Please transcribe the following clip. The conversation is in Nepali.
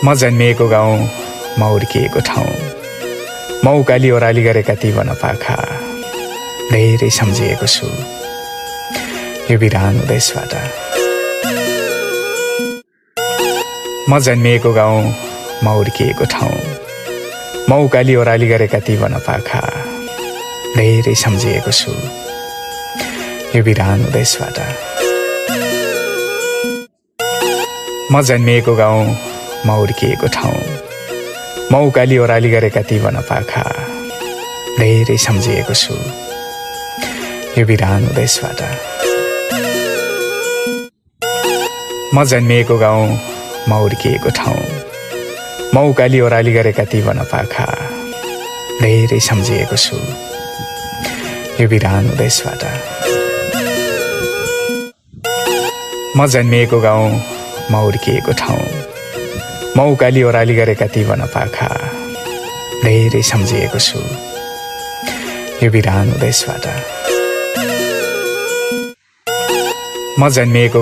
म जन्मिएको गाउँ, म हुर्किएको ठाउँ, म उकाली ओह्राली गरेका ती वनपाखा धेरै सम्झिएको छु यो बिरानो देशबाट। म जन्मिएको गाउँ, म हुर्किएको ठाउँ, म उकाली ओह्राली गरेका ती वनपाखा धेरै सम्झिएको छु यो बिरानो देशबाट। म जन्मिएको गाउँ, म हुर्किएको ठाउँ, म उकाली ओह्राली गरेका ती वनपाखा धेरै सम्झिएको छु यो बिरानो देशबाट। म जन्मिएको गाउँ, म हुर्किएको ठाउँ, म उकाली ओह्राली गरेका ती वनपाखा धेरै सम्झिएको छु यो बिरानो देशबाट। म जन्मिएको गाउँ, म हुर्किएको ठाउँ, म उकाली ओह्राली गरेका ती वनपाखा धेरै सम्झिएको छु यो बिरानो देशबाट। म जन्मिएको